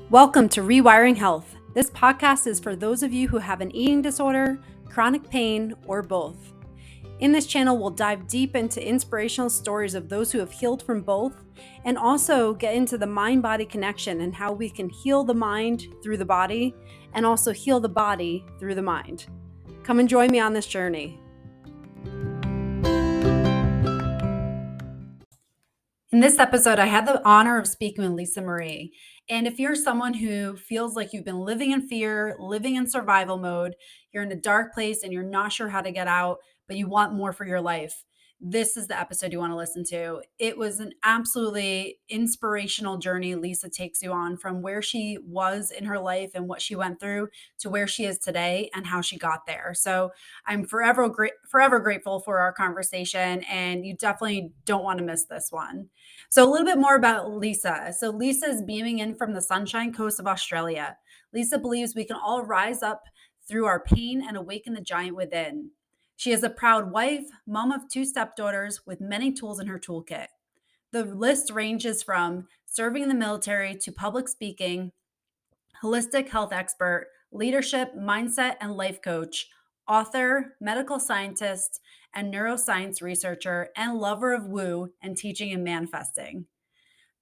Welcome to Rewiring Health. This podcast is for those of you who have an eating disorder, chronic pain, or both. In this channel, we'll dive deep into inspirational stories of those who have healed from both, and also get into the mind-body connection and how we can heal the mind through the body, and also heal the body through the mind. Come and join me on this journey. In this episode, I had the honor of speaking with Lisa Marree. And if you're someone who feels like you've been living in fear, living in survival mode, you're in a dark place and you're not sure how to get out, but you want more for your life, this is the episode you want to listen to. It was an absolutely inspirational journey Lisa takes you on, from where she was in her life and what she went through to where she is today and how she got there. So I'm forever grateful for our conversation, and you definitely don't want to miss this one. So a little bit more about Lisa. So Lisa is beaming in from the Sunshine Coast of Australia. Lisa believes we can all rise up through our pain and awaken the giant within. She is a proud wife, mom of 2 stepdaughters with many tools in her toolkit. The list ranges from serving in the military to public speaking, holistic health expert, leadership, mindset, and life coach, author, medical scientist, and neuroscience researcher, and lover of woo and teaching and manifesting.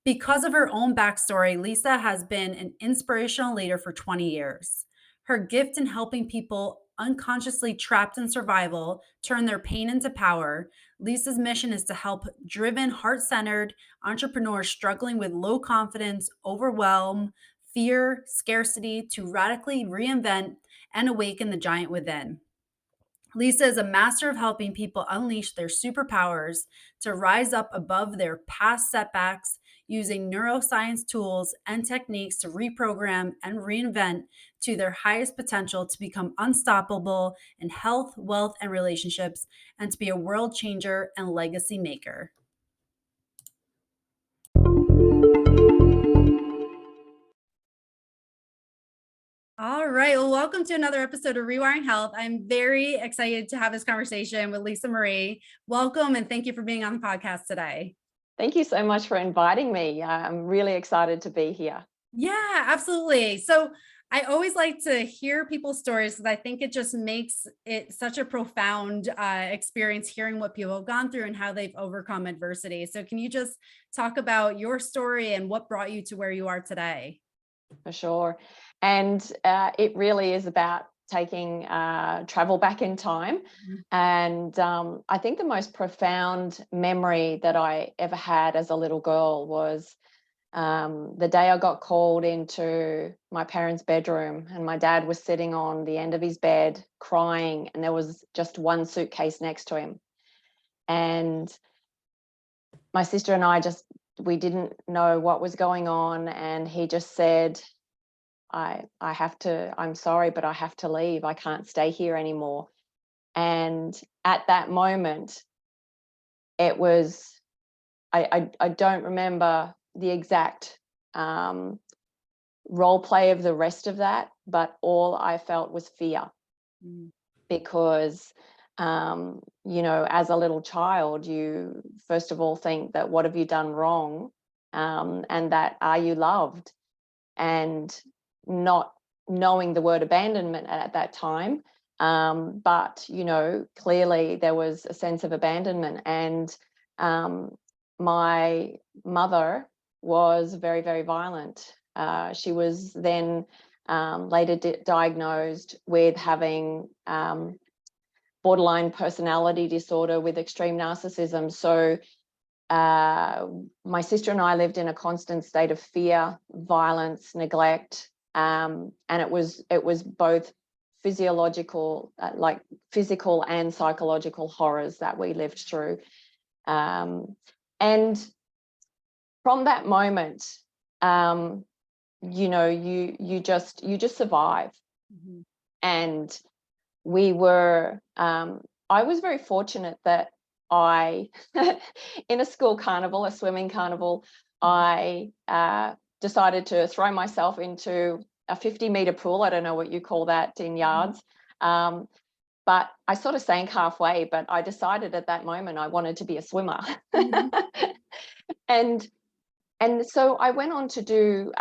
Because of her own backstory, Lisa has been an inspirational leader for 20 years. Her gift in helping people unconsciously trapped in survival turn their pain into power. Lisa's mission is to help driven, heart-centered entrepreneurs struggling with low confidence, overwhelm, fear, scarcity to radically reinvent and awaken the giant within. Lisa is a master of helping people unleash their superpowers to rise up above their past setbacks using neuroscience tools and techniques to reprogram and reinvent to their highest potential to become unstoppable in health, wealth, and relationships, and to be a world changer and legacy maker. All right. Well, welcome to another episode of Rewiring Health. I'm very excited to have this conversation with Lisa Marree. Welcome, and thank you for being on the podcast today. Thank you so much for inviting me. I'm really excited to be here. Yeah, absolutely. So I always like to hear people's stories because I think it just makes it such a profound experience hearing what people have gone through and how they've overcome adversity. So can you just talk about your story and what brought you to where you are today? For sure. And it really is about taking travel back in time. And I think the most profound memory that I ever had as a little girl was the day I got called into my parents' bedroom, and my dad was sitting on the end of his bed crying, and there was just one suitcase next to him. And my sister and I we didn't know what was going on, and he just said, I'm sorry, but I have to leave. I can't stay here anymore. And at that moment, it was, I don't remember the exact role play of the rest of that, but all I felt was fear. Because, as a little child, you first of all think that what have you done wrong, and that are you loved? And not knowing the word abandonment at that time, but clearly there was a sense of abandonment. And my mother was very, very violent. She was then later diagnosed with having borderline personality disorder with extreme narcissism. So my sister and I lived in a constant state of fear, violence, neglect, and it was both physiological, like physical and psychological horrors that we lived through. And from that moment, you just survive. And we were, I was very fortunate that in a school carnival, a swimming carnival, I decided to throw myself into a 50-meter pool. I don't know what you call that in yards. But I sort of sank halfway, but I decided at that moment I wanted to be a swimmer. And so I went on to do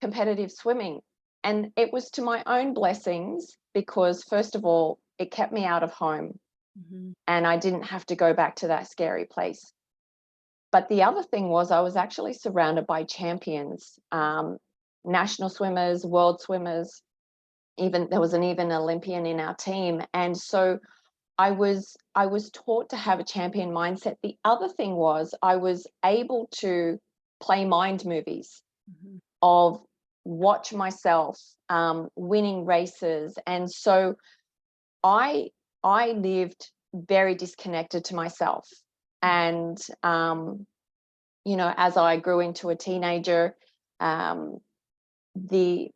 competitive swimming. And it was to my own blessings because, first of all, it kept me out of home and I didn't have to go back to that scary place. But the other thing was I was actually surrounded by champions, national swimmers, world swimmers, even there was an even Olympian in our team. And so I was taught to have a champion mindset. The other thing was I was able to play mind movies of watch myself winning races. And so I lived very disconnected to myself. And you know, as I grew into a teenager, the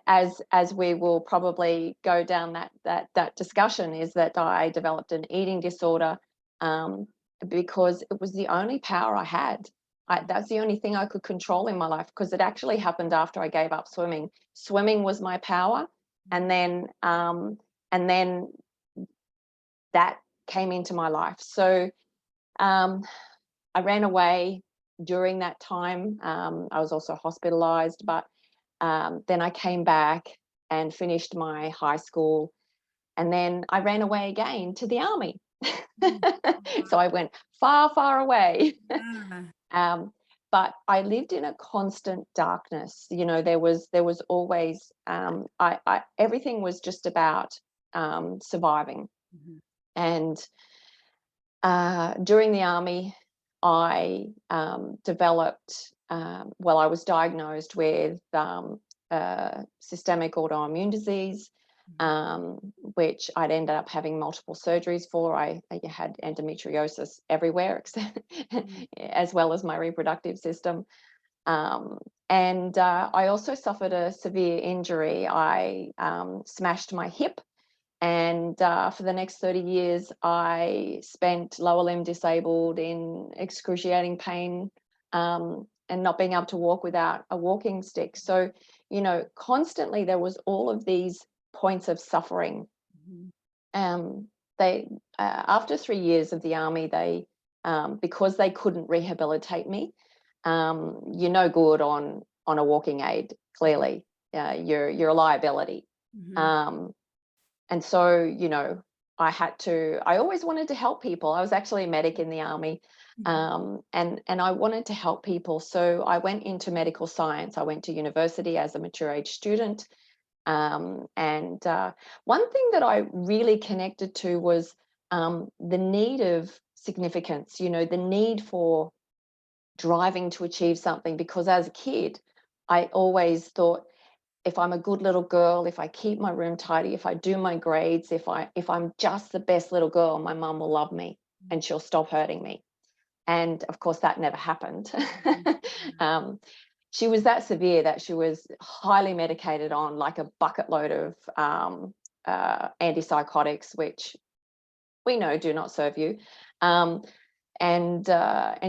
as we will probably go down that discussion, is that I developed an eating disorder because it was the only power I had. That's the only thing I could control in my life, because it actually happened after I gave up swimming. Swimming was my power, and then that came into my life. So I ran away during that time. I was also hospitalized, but then I came back and finished my high school, and then I ran away again to the army. So I went far, far away. But I lived in a constant darkness. You know, there was always everything was just about surviving. And during the army, I developed, well, I was diagnosed with systemic autoimmune disease, which I'd ended up having multiple surgeries for. I had endometriosis everywhere, except, as well as my reproductive system. And I also suffered a severe injury. I smashed my hip. And for the next 30 years, I spent lower limb disabled in excruciating pain, and not being able to walk without a walking stick. So, you know, constantly there was all of these points of suffering. They after 3 years of the army, they because they couldn't rehabilitate me, you're no good on a walking aid. Clearly, you're a liability. And so, you know, I always wanted to help people. I was actually a medic in the army, and I wanted to help people. So I went into medical science. I went to university as a mature age student. And one thing that I really connected to was the need of significance, you know, the need for driving to achieve something. Because as a kid, I always thought, if I'm a good little girl, if I keep my room tidy, if I do my grades, if I'm just the best little girl, my mum will love me and she'll stop hurting me. And of course, that never happened. She was that severe that she was highly medicated on like a bucket load of antipsychotics, which we know do not serve you. And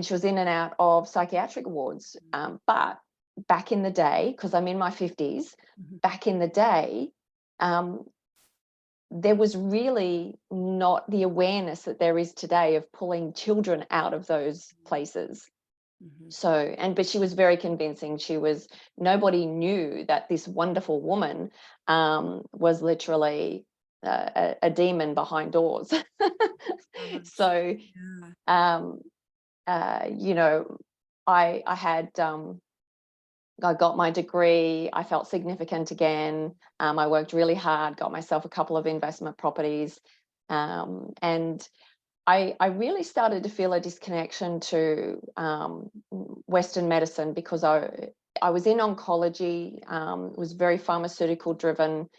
she was in and out of psychiatric wards. But back in the day, because I'm in my 50s, back in the day, there was really not the awareness that there is today of pulling children out of those places. So, but she was very convincing. Nobody knew that this wonderful woman was literally a demon behind doors. So, you know, I had, I got my degree. I felt significant again. I worked really hard, got myself a couple of investment properties. And I really started to feel a disconnection to Western medicine, because I was in oncology, was very pharmaceutical driven,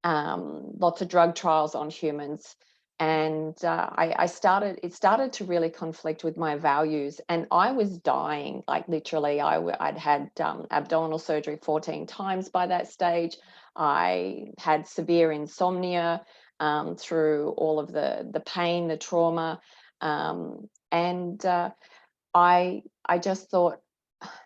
lots of drug trials on humans. And it started to really conflict with my values, and I was dying. Like literally, I'd had abdominal surgery 14 times by that stage. I had severe insomnia through all of the pain, the trauma, and I just thought,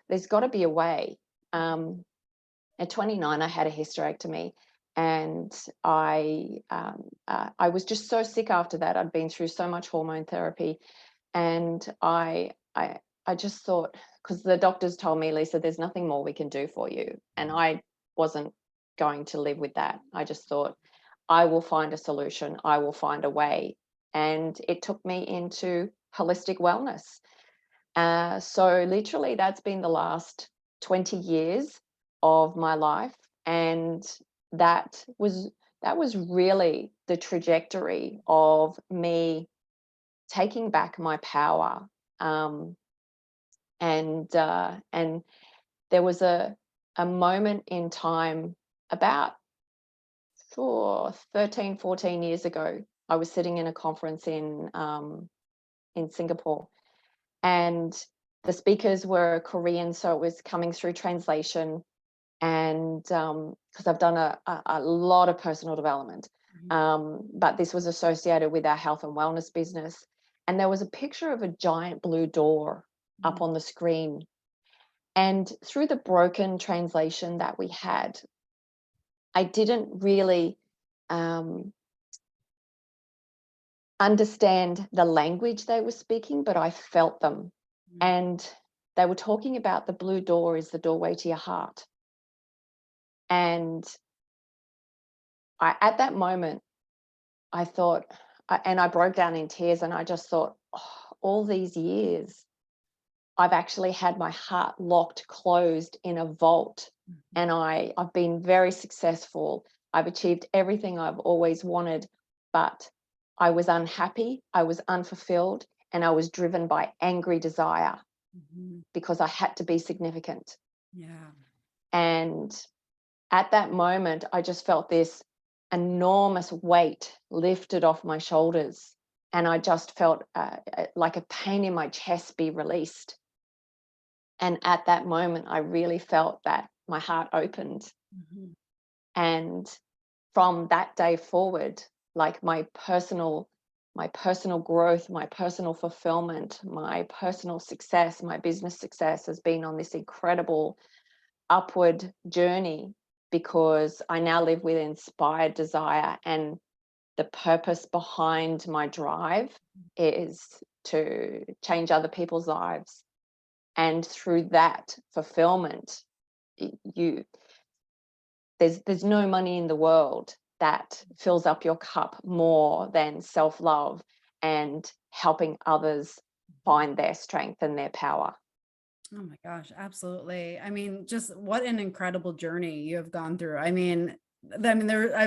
there's got to be a way. At 29, I had a hysterectomy. And I was just so sick after that. I'd been through so much hormone therapy, and I I just thought, because the doctors told me, Lisa, there's nothing more we can do for you. And I wasn't going to live with that. I just thought, I will find a solution. I will find a way. And it took me into holistic wellness. So literally that's been the last 20 years of my life. And that was really the trajectory of me taking back my power. And there was a moment in time about 13, 14 years ago. I was sitting in a conference in Singapore, and the speakers were Korean, so it was coming through translation. And because I've done a lot of personal development, but this was associated with our health and wellness business. And there was a picture of a giant blue door up on the screen. And through the broken translation that we had, I didn't really understand the language they were speaking, but I felt them. And they were talking about the blue door is the doorway to your heart. And at that moment, I thought, and I broke down in tears, and I just thought, oh, all these years, I've actually had my heart locked, closed in a vault. And I've been very successful. I've achieved everything I've always wanted, but I was unhappy, I was unfulfilled, and I was driven by angry desire because I had to be significant. Yeah. And at that moment, I just felt this enormous weight lifted off my shoulders. And I just felt like a pain in my chest be released. And at that moment, I really felt that my heart opened. And from that day forward, like my personal growth, my personal fulfillment, my personal success, my business success has been on this incredible upward journey, because I now live with inspired desire, and the purpose behind my drive is to change other people's lives. And through that fulfillment, there's no money in the world that fills up your cup more than self-love and helping others find their strength and their power. Oh my gosh, absolutely. I mean, just what an incredible journey you have gone through. I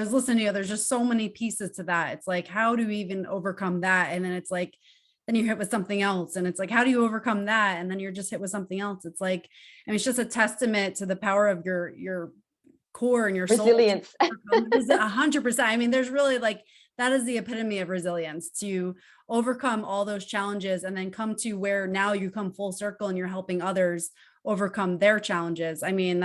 was listening to you, there's just so many pieces to that. It's like, how do we even overcome that? And then it's like, then you're hit with something else. And it's like, how do you overcome that? And then you're just hit with something else. It's like, it's just a testament to the power of your core and your soul. Resilience. 100%. I mean, there's really like, that is the epitome of resilience, to overcome all those challenges and then come to where now you come full circle and you're helping others overcome their challenges. I mean,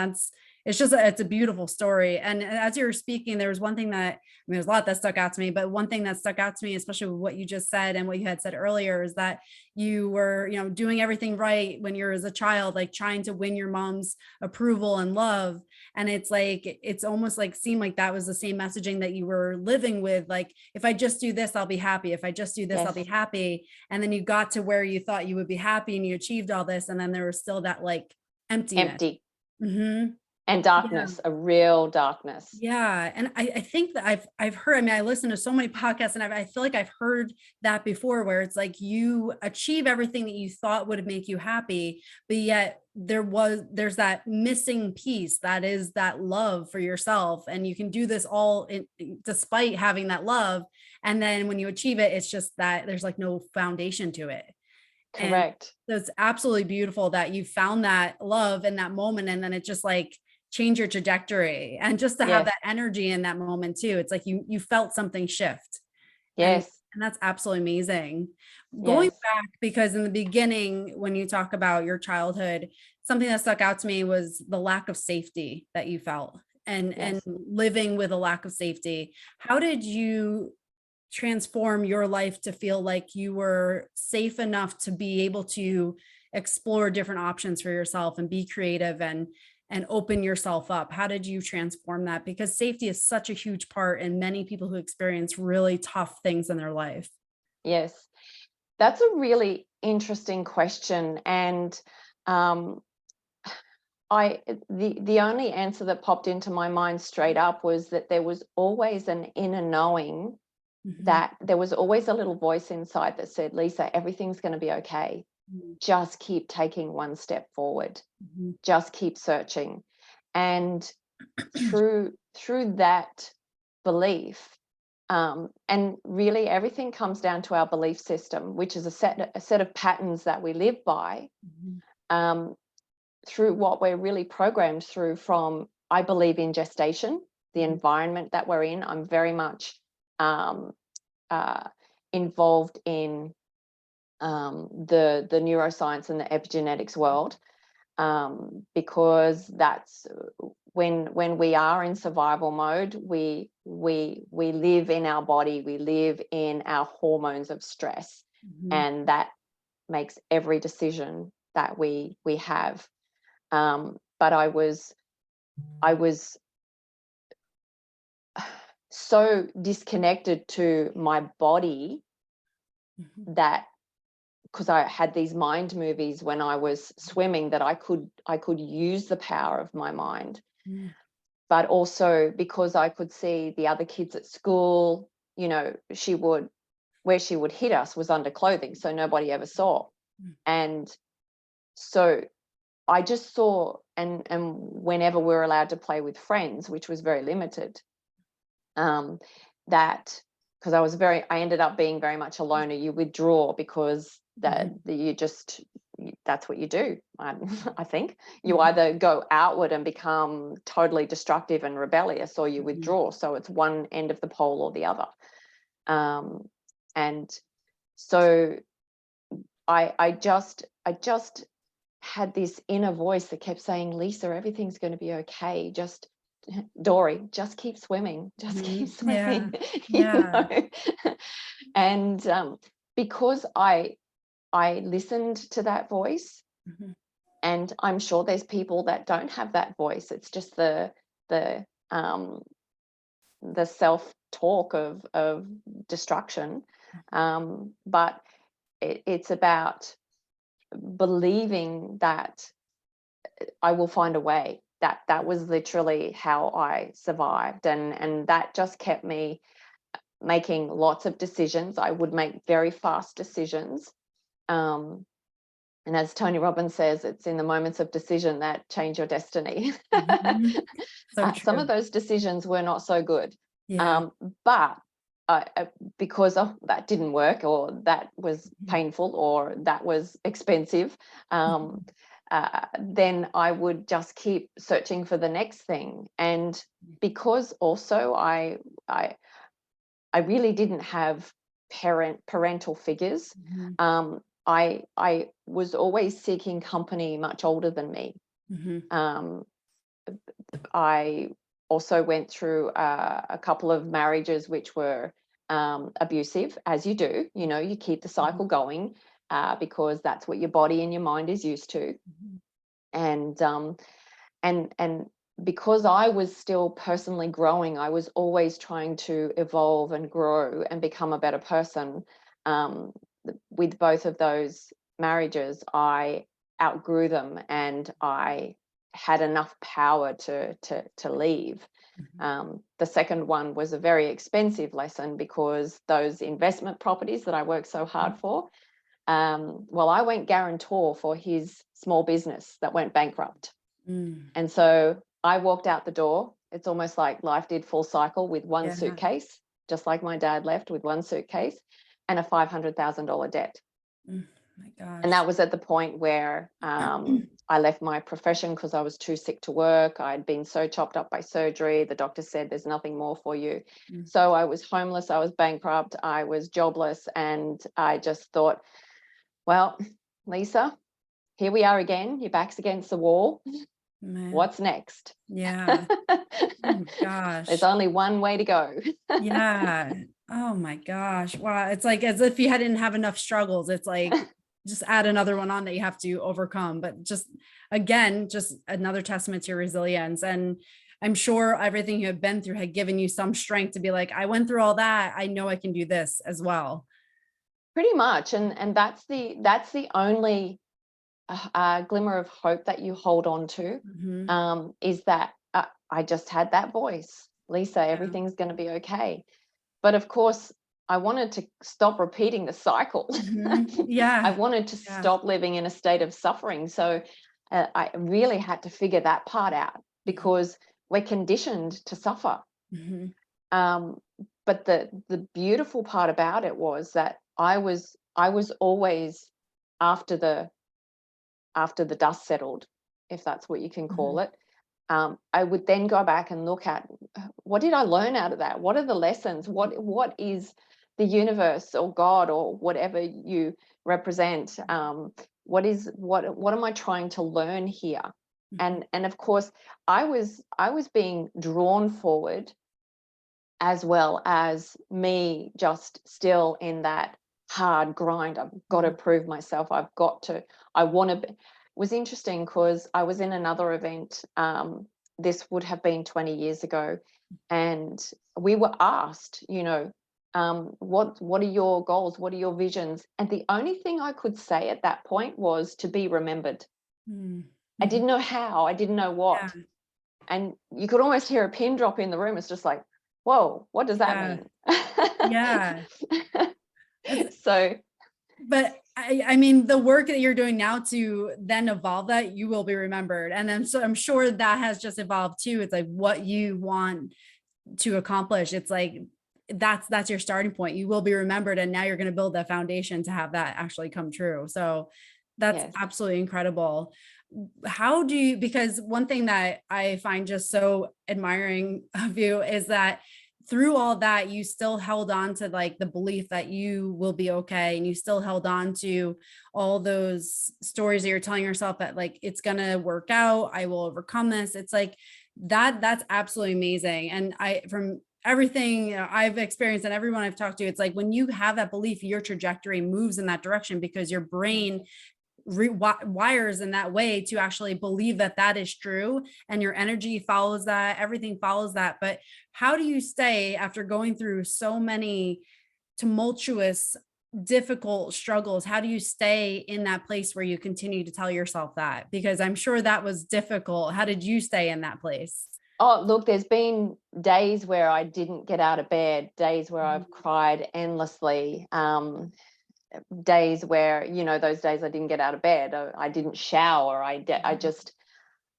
it's a beautiful story. And as you were speaking, there was one thing that, there's a lot that stuck out to me, but one thing that stuck out to me, especially with what you just said and what you had said earlier, is that you were, doing everything right when you're as a child, like trying to win your mom's approval and love. And it's like, it's almost like seemed like that was the same messaging that you were living with. Like, if I just do this, I'll be happy. If I just do this, Yes. I'll be happy. And then you got to where you thought you would be happy and you achieved all this. And then there was still that like emptiness. Empty. Mm-hmm. And darkness, a real darkness. Yeah. And I think that I've heard, I listen to so many podcasts, and I feel like I've heard that before, where it's like you achieve everything that you thought would make you happy, but yet there's that missing piece, that is that love for yourself. And you can do this all despite having that love. And then when you achieve it, it's just that there's like no foundation to it. Correct. And so it's absolutely beautiful that you found that love in that moment. And then it just like change your trajectory, and just to have that energy in that moment too. It's like you felt something shift. Yes. And that's absolutely amazing. Going back, because in the beginning, when you talk about your childhood, something that stuck out to me was the lack of safety that you felt, and living with a lack of safety. How did you transform your life to feel like you were safe enough to be able to explore different options for yourself and be creative and open yourself up? How did you transform that? Because safety is such a huge part in many people who experience really tough things in their life. Yes. That's a really interesting question. And the only answer that popped into my mind straight up was that there was always an inner knowing, that there was always a little voice inside that said, Lisa, everything's going to be okay. Just keep taking one step forward. Just keep searching. And through that belief, and really everything comes down to our belief system, which is a set of patterns that we live by, through what we're really programmed through from, I believe, in gestation, the environment that we're in. I'm very much involved in the neuroscience and the epigenetics world, because that's when we are in survival mode, we live in our body, we live in our hormones of stress, and that makes every decision that we have. But I was so disconnected to my body that, because I had these mind movies when I was swimming, that I could use the power of my mind. But also because I could see the other kids at school, you know, where she would hit us was under clothing, so nobody ever saw. And so I just saw, and whenever we were allowed to play with friends, which was very limited, that, because I ended up being very much a loner. You withdraw because that's what you do. I think you either go outward and become totally destructive and rebellious, or you withdraw. So it's one end of the pole or the other. And so I just had this inner voice that kept saying, Lisa, everything's going to be okay. Just, Dory, just keep swimming. Just keep swimming. Yeah. And because I listened to that voice, and I'm sure there's people that don't have that voice. It's just the self-talk of destruction. But it's about believing that I will find a way. That was literally how I survived, and that just kept me making lots of decisions. I would make very fast decisions, and as Tony Robbins says, it's in the moments of decision that change your destiny. So some of those decisions were not so good, but because that didn't work, or that was painful, or that was expensive, then I would just keep searching for the next thing. And because also I really didn't have parental figures, I was always seeking company much older than me. I also went through a couple of marriages which were abusive, as you do. You know, you keep the cycle going, because that's what your body and your mind is used to. And because I was still personally growing, I was always trying to evolve and grow and become a better person. With both of those marriages, I outgrew them, and I had enough power to leave. The second one was a very expensive lesson, because those investment properties that I worked so hard for, well, I went guarantor for his small business that went bankrupt. And so I walked out the door. It's almost like life did full cycle, with one suitcase, just like my dad left, with one suitcase and a $500,000 debt. My gosh. And that was at the point where I left my profession because I was too sick to work. I'd been so chopped up by surgery. The doctor said, there's nothing more for you. So I was homeless, I was bankrupt, I was jobless. And I just thought, well, Lisa, here we are again. Your back's against the wall. Man. What's next? Yeah. Oh gosh. There's only one way to go. Yeah. Oh my gosh. Wow. It's like as if you didn't have enough struggles. It's like just add another one on that you have to overcome. But just again, just another testament to your resilience. And I'm sure everything you have been through had given you some strength to be like, I went through all that. I know I can do this as well. Pretty much, and that's the only glimmer of hope that you hold on to, Mhm. is that I just had that voice, Lisa, Yeah. everything's going to be okay. But of course, I wanted to stop repeating the cycle. Mhm. I Yeah. wanted to Yeah. stop living in a state of suffering. So I really had to figure that part out, Mhm. because we're conditioned to suffer. Mhm. Um, but the beautiful part about it was that I was always, after the dust settled, if that's what you can call Mhm. it. I would then go back and look at, what did I learn out of that? What are the lessons? What is the universe or God or whatever you represent? What am I trying to learn here? Mhm. And of course, I was being drawn forward, as well as me just still in that hard grind. I've got to Mhm. prove myself. I want to be. Was interesting because I was in another event. This would have been 20 years ago. And we were asked, what are your goals? What are your visions? And the only thing I could say at that point was to be remembered. Mhm. I Mhm. didn't know how, I didn't know Yeah. what. And you could almost hear a pin drop in the room. It's just like, whoa, what does that Yeah. mean? Yeah. It's So but I mean, the work that you're doing now to then evolve that, you will be remembered. And then so I'm sure that has just evolved too. It's like what you want to accomplish. It's like that's your starting point. You will be remembered, and now you're going to build that foundation to have that actually come true. So that's yes. absolutely incredible. How do you, because one thing that I find just so admiring of you is that through all that you still held on to like the belief that you will be okay, and you still held on to all those stories that you're telling yourself that like it's going to work out, I will overcome this. It's like that's absolutely amazing. And I, from everything I've experienced and everyone I've talked to, it's like when you have that belief, your trajectory moves in that direction because your brain wires in that way to actually believe that that is true, and your energy follows that, everything follows that. But how do you stay after going through so many tumultuous, difficult struggles? How do you stay in that place where you continue to tell yourself that? Because I'm sure that was difficult. How did you stay in that place? Oh, look, there's been days where I didn't get out of bed, days where I've Mhm. cried endlessly, days where, those days I didn't get out of bed, I didn't shower, I Mhm. just,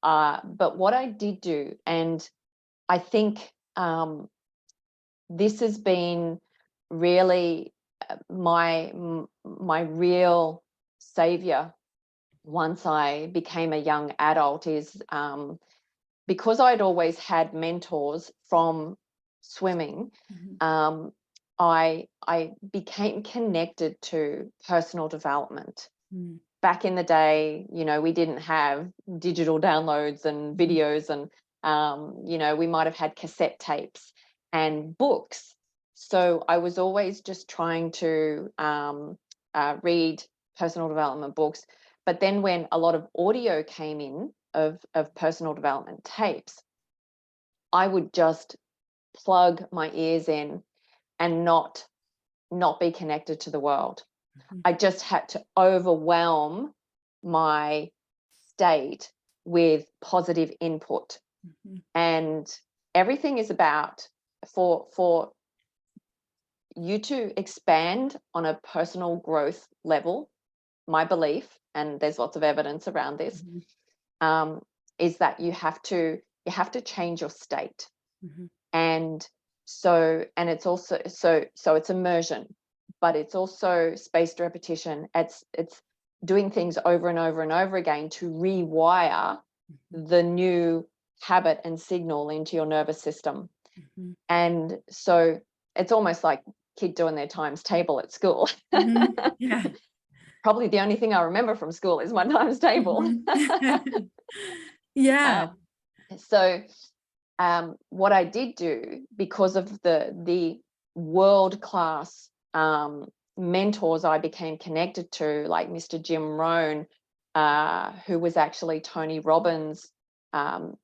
but what I did do, and I think this has been really my real savior once I became a young adult, is because I'd always had mentors from swimming. Mhm. um, I became connected to personal development. Mhm. Back in the day, we didn't have digital downloads and Mhm. videos, and we might have had cassette tapes and books. So I was always just trying to read personal development books. But then when a lot of audio came in of personal development tapes, I would just plug my ears in and not be connected to the world. Mhm. I just had to overwhelm my state with positive input. Mhm. And everything is about, for you to expand on a personal growth level, my belief, and there's lots of evidence around this, Mhm. um, is that you have to change your state. Mhm. And it's also, so it's immersion, but it's also spaced repetition. It's doing things over and over and over again to rewire Mhm. the new habit and signal into your nervous system. Mhm. And so it's almost like kid doing their times table at school. Mhm. Yeah. Probably the only thing I remember from school is my times table. Mhm. Yeah. um, so what I did do, because of the world class mentors I became connected to, like Mr. Jim Rohn, who was actually Tony Robbins'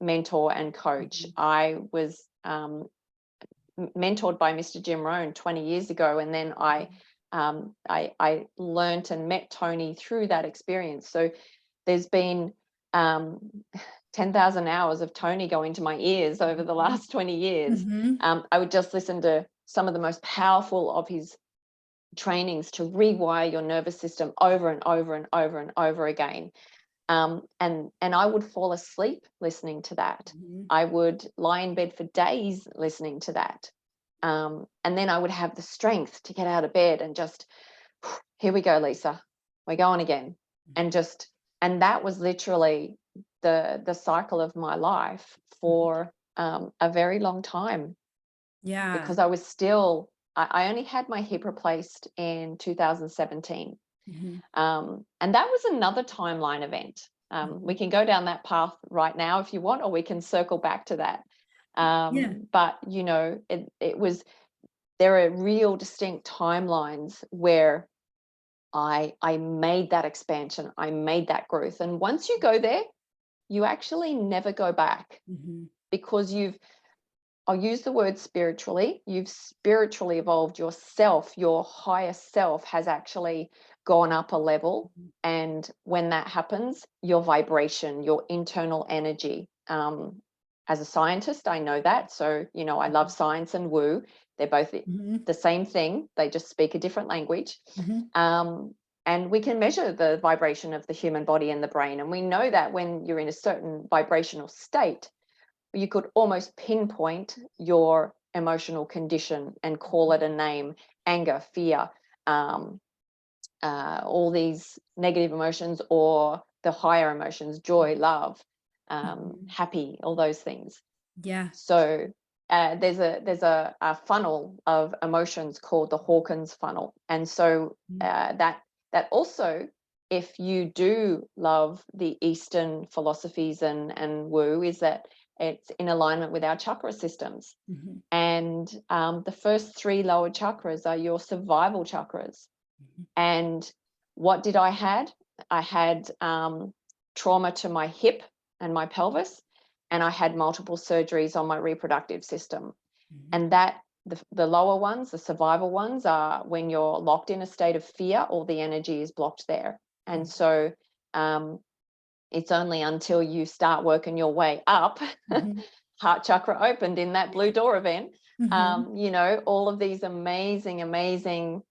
mentor and coach. Mhm. I was mentored by Mr. Jim Rohn 20 years ago, and then I I learnt and met Tony through that experience. So there's been um, 10,000 hours of Tony going to my ears over the last 20 years. Mhm. I would just listen to some of the most powerful of his trainings to rewire your nervous system over and over and over and over again. And I would fall asleep listening to that. Mhm. I would lie in bed for days listening to that. And then I would have the strength to get out of bed and just, here we go, Lisa, we're going again. And just, and that was literally the cycle of my life for a very long time, Yeah. because I was still, I only had my hip replaced in 2017. Mhm. And that was another timeline event. We can go down that path right now if you want, or we can circle back to that. Yeah. But you know, it was, there are real distinct timelines where I made that expansion, I made that growth. And once you go there, you actually never go back, Mhm. because I'll use the word spiritually. You've spiritually evolved yourself. Your higher self has actually gone up a level. And when that happens, your vibration, your internal energy. As a scientist, I know that. So, you know, I love science and woo. They're both Mhm. the same thing. They just speak a different language. Mhm. Um, and we can measure the vibration of the human body and the brain. And we know that when you're in a certain vibrational state, you could almost pinpoint your emotional condition and call it a name: anger, fear, um, all these negative emotions, or the higher emotions: joy, love, Mhm. happy, all those things. Yeah. So there's a funnel of emotions called the Hawkins funnel. And so Mhm. that also, if you do love the Eastern philosophies and woo, is that it's in alignment with our chakra systems. Mhm. And the first three lower chakras are your survival chakras. Mhm. And what did I had? I had trauma to my hip and my pelvis, and I had multiple surgeries on my reproductive system. Mhm. And that the lower ones, the survival ones, are when you're locked in a state of fear, or the energy is blocked there. And so um, it's only until you start working your way up, Mhm. heart chakra opened in that blue door event, Mhm. you know, all of these amazing, amazing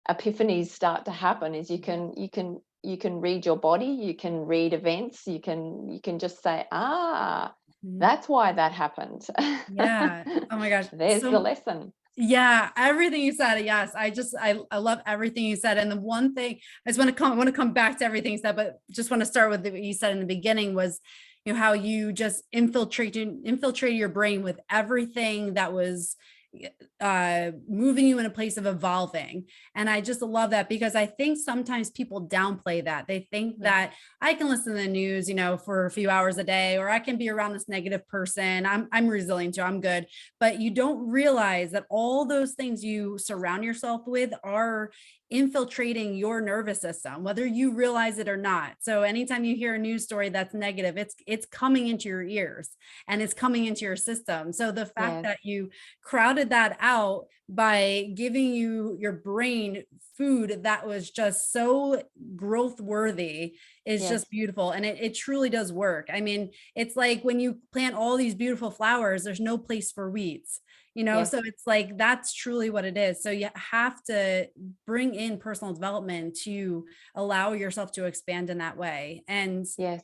epiphanies start to happen. Is you can read your body, you can read events, you can just say, ah, Mhm. that's why that happened. Yeah. Oh my gosh. There's the So lesson. yeah, everything you said. Yes. I love everything you said. And the one thing I just want to come back to everything you said, but just want to start with what you said in the beginning was, how you just infiltrated your brain with everything that was moving you in a place of evolving. And I just love that, because I think sometimes people downplay that. They think Yeah. that I can listen to the news, for a few hours a day, or I can be around this negative person. I'm resilient too. I'm good. But you don't realize that all those things you surround yourself with are infiltrating your nervous system, whether you realize it or not. So anytime you hear a news story that's negative, it's coming into your ears and it's coming into your system. So the fact Yes. that you crowded that out by giving your brain food that was just so growth worthy is Yes. just beautiful. And it truly does work. I mean, it's like when you plant all these beautiful flowers, there's no place for weeds. So Yes. it's like that's truly what it is. So you have to bring in personal development to allow yourself to expand in that way. And Yes.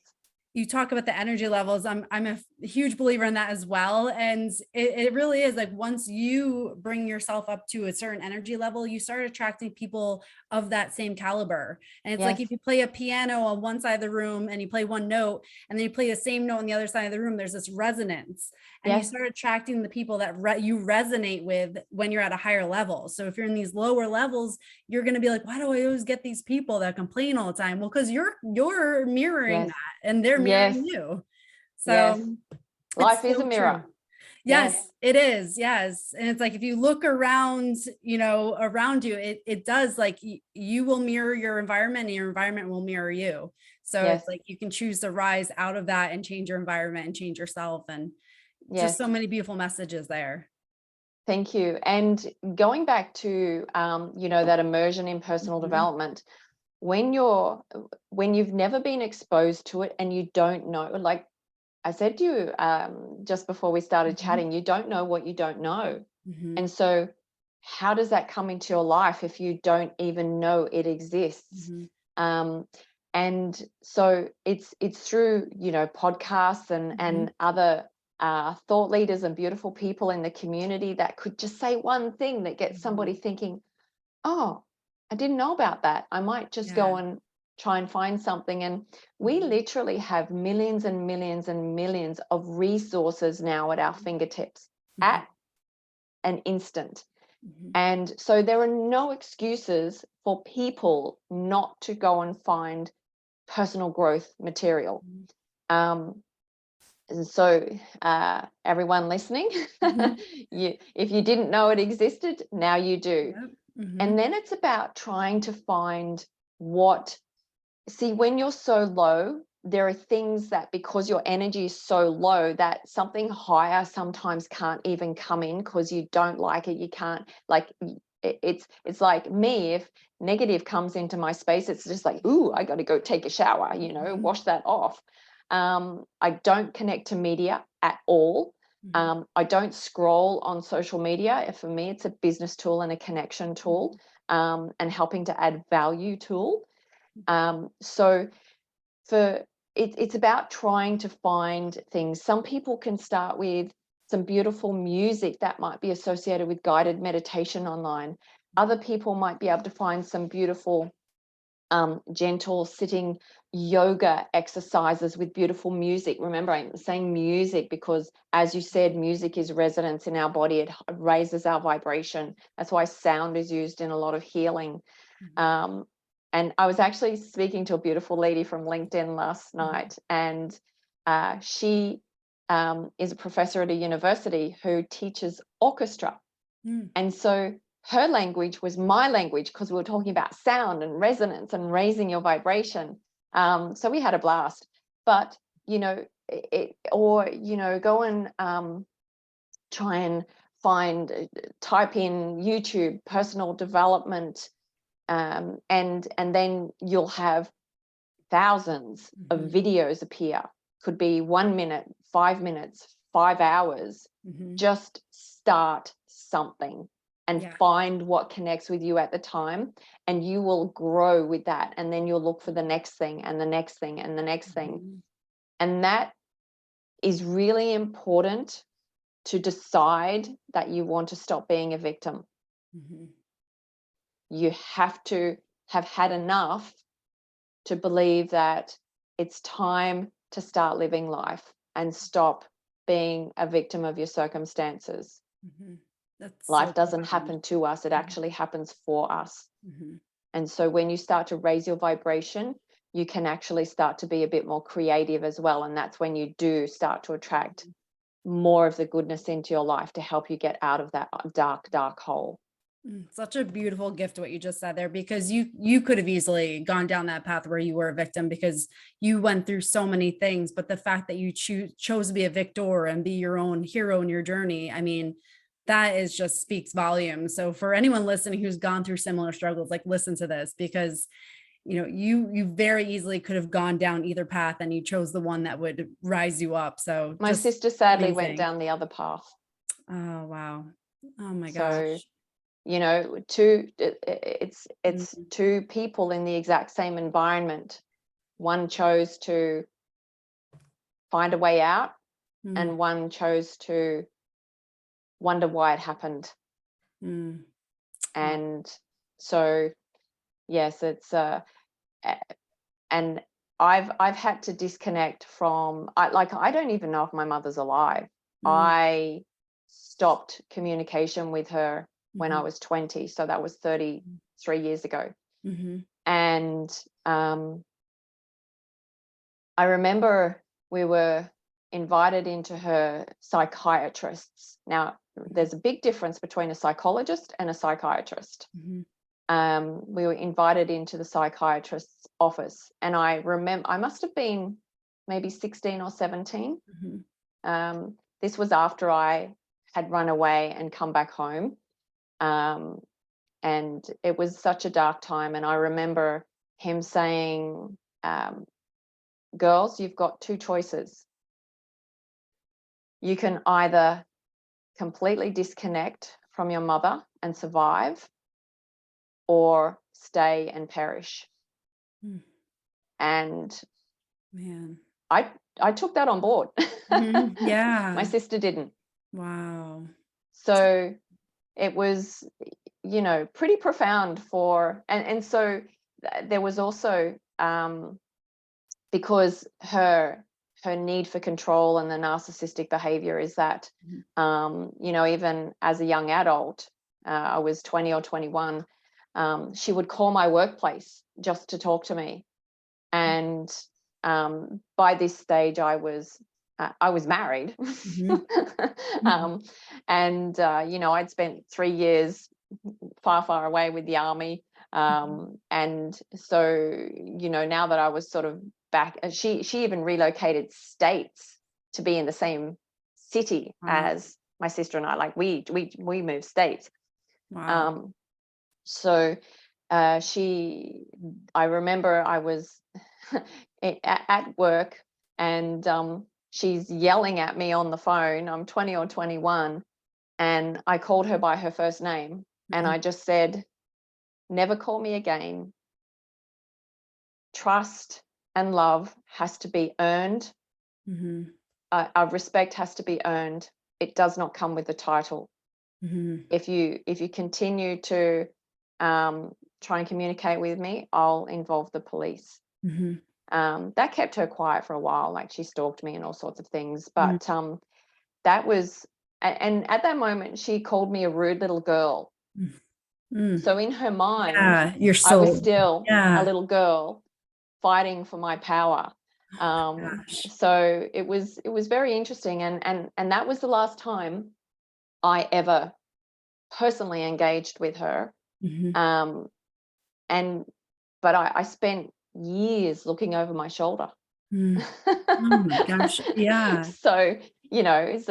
you talk about the energy levels. I'm a huge believer in that as well. And it really is like once you bring yourself up to a certain energy level, you start attracting people of that same caliber. And it's like Yes. if you play a piano on one side of the room and you play one note and then you play the same note on the other side of the room, there's this resonance. And you Yes. start attracting the people that you resonate with when you're at a higher level. So if you're in these lower levels, you're going to be like, why do I always get these people that complain all the time? Well, because you're mirroring Yes. that and they're Yes. mirroring you. Yes. So it's Life is a so true. mirror. Yes, Yes. it is. Yes. And it's like if you look around, around you, it does like you will mirror your environment and your environment will mirror you. So Yes. it's like you can choose to rise out of that and change your environment and change yourself. And just Yes. so many beautiful messages there. Thank you. And going back to, that immersion in personal development, when you've never been exposed to it and you don't know, like I said to you just before we started chatting, you don't know what you don't know. And so how does that come into your life if you don't even know it exists? And so it's through, podcasts and other thought leaders and beautiful people in the community that could just say one thing that gets somebody thinking, oh, I didn't know about that. I might just go and try and find something. And we literally have millions and millions and millions of resources now at our fingertips at an instant. And so there are no excuses for people not to go and find personal growth material. And so everyone listening, if you didn't know it existed, now you do. And then it's about trying to find when you're so low, there are things that, because your energy is so low, that something higher sometimes can't even come in because you don't like it. You can't, like, it's like me, if negative comes into my space, it's just like, ooh, I got to go take a shower, wash that off. I don't connect to media at all. I don't scroll on social media. For me, it's a business tool and a connection tool, and helping to add value tool. So it's about trying to find things. Some people can start with some beautiful music that might be associated with guided meditation online. Other people might be able to find some beautiful gentle sitting yoga exercises with beautiful music. Remember, I'm saying music because, as you said, music is resonance in our body. It raises our vibration. That's why sound is used in a lot of healing. And I was actually speaking to a beautiful lady from LinkedIn last night, and she is a professor at a university who teaches orchestra. And so her language was my language because we were talking about sound and resonance and raising your vibration. So we had a blast. But, go and try and type in YouTube, personal development, and then you'll have thousands of videos appear. Could be 1 minute, 5 minutes, 5 hours. Just start something and find what connects with you at the time, and you will grow with that. And then you'll look for the next thing and the next thing and the next thing. And that is really important, to decide that you want to stop being a victim. You have to have had enough to believe that it's time to start living life and stop being a victim of your circumstances. Life doesn't happen to us. It actually happens for us. And so when you start to raise your vibration, you can actually start to be a bit more creative as well. And that's when you do start to attract more of the goodness into your life to help you get out of that dark, dark hole. Such a beautiful gift what you just said there, because you could have easily gone down that path where you were a victim because you went through so many things. But the fact that you chose to be a victor and be your own hero in your journey, I mean, that is just speaks volumes. So for anyone listening who's gone through similar struggles, like, listen to this, because you very easily could have gone down either path and you chose the one that would rise you up. So my sister sadly went down the other path. Oh, wow. Oh my So, gosh. It's two people in the exact same environment. One chose to find a way out, and one chose to wonder why it happened. And so, yes, it's and I've had to disconnect from, I don't even know if my mother's alive. I stopped communication with her when I was 20, so that was 33 years ago. And I remember we were invited into her psychiatrist's. Now, there's a big difference between a psychologist and a psychiatrist. We were invited into the psychiatrist's office, and I remember I must have been maybe 16 or 17. This was after I had run away and come back home. And it was such a dark time. And I remember him saying, girls, you've got two choices. You can either completely disconnect from your mother and survive, or stay and perish. And Man. I took that on board. Yeah. My sister didn't. Wow. So it was, pretty profound and so there was also, because her need for control and the narcissistic behavior is that, even as a young adult, I was 20 or 21, she would call my workplace just to talk to me. And by this stage, I was married. And I'd spent 3 years far away with the army. And so, now that I was sort of back, she even relocated states to be in the same city as my sister and I. Like we moved states. Wow. So I remember I was at work, and she's yelling at me on the phone. I'm 20 or 21, and I called her by her first name, and I just said, never call me again. Trust and love has to be earned. Our respect has to be earned. It does not come with the title. If you continue to try and communicate with me, I'll involve the police. That kept her quiet for a while. Like, she stalked me and all sorts of things. But that was, and at that moment, she called me a rude little girl. So in her mind, I was still a little girl fighting for my power. So it was very interesting. And that was the last time I ever personally engaged with her. But I spent years looking over my shoulder. Oh my gosh. Yeah. So, it's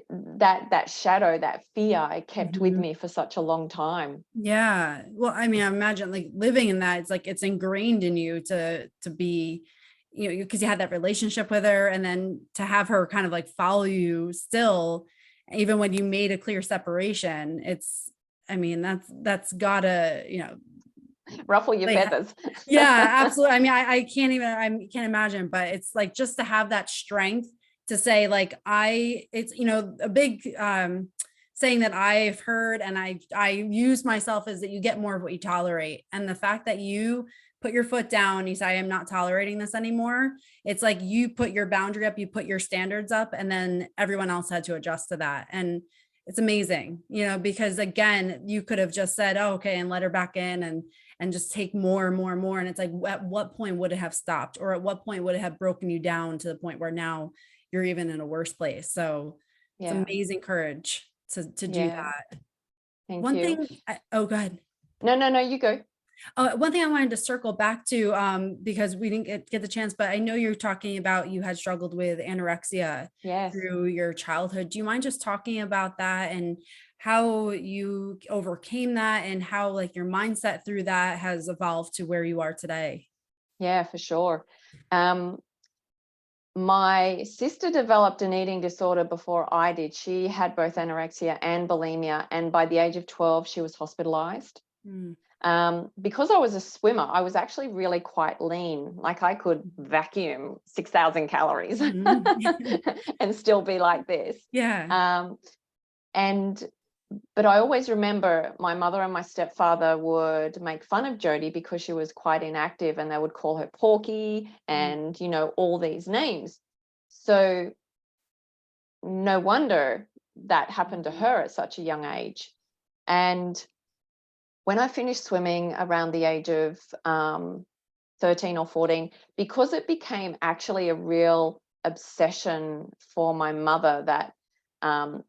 that shadow, that fear, I kept with me for such a long time. Yeah. Well, I mean, I imagine like living in that, it's like it's ingrained in you to be, because you had that relationship with her, and then to have her kind of like follow you still, even when you made a clear separation. That's gotta, ruffle your feathers. Yeah, absolutely. I mean, I can't imagine, but it's like just to have that strength to say, like, it's, a big saying that I've heard, and I use myself, is that you get more of what you tolerate. And the fact that you put your foot down, you say, I am not tolerating this anymore. It's like you put your boundary up, you put your standards up, and then everyone else had to adjust to that. And it's amazing, because again, you could have just said, oh, okay, and let her back in and just take more and more and more. And it's like, at what point would it have stopped? Or at what point would it have broken you down to the point where now you're even in a worse place? So it's amazing courage to do that. Thank One you. thing, go ahead. No, you go. One thing I wanted to circle back to, because we didn't get the chance, but I know you're talking about you had struggled with anorexia through your childhood. Do you mind just talking about that and how you overcame that, and how like your mindset through that has evolved to where you are today? Yeah, for sure. My sister developed an eating disorder before I did. She had both anorexia and bulimia, and by the age of 12, she was hospitalized. Because I was a swimmer, I was actually really quite lean. Like, I could vacuum 6,000 calories and still be like this. Yeah. But I always remember my mother and my stepfather would make fun of Jodie because she was quite inactive, and they would call her Porky and, all these names. So no wonder that happened to her at such a young age. And when I finished swimming around the age of 13 or 14, because it became actually a real obsession for my mother, that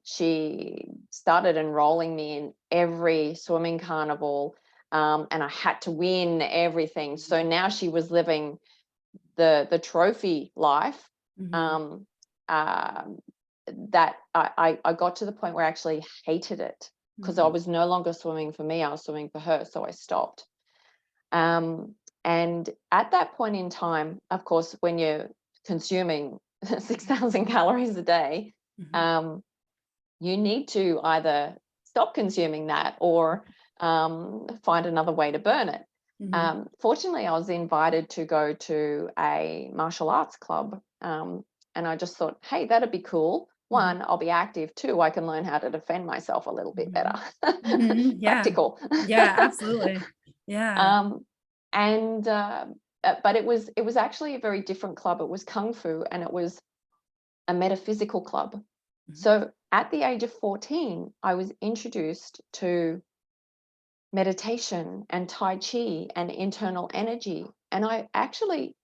she started enrolling me in every swimming carnival, and I had to win everything. So now she was living the trophy life. that I got to the point where I actually hated it, because I was no longer swimming for me, I was swimming for her. So I stopped. And at that point in time, of course, when you're consuming 6,000 calories a day, you need to either stop consuming that or find another way to burn it. Fortunately, I was invited to go to a martial arts club, and I just thought, hey, that'd be cool. One, I'll be active. Two, I can learn how to defend myself a little bit better. Yeah. Practical. Yeah, absolutely. Yeah. But it was actually a very different club. It was Kung Fu, and it was a metaphysical club. So at the age of 14, I was introduced to meditation and Tai Chi and internal energy. And I actually,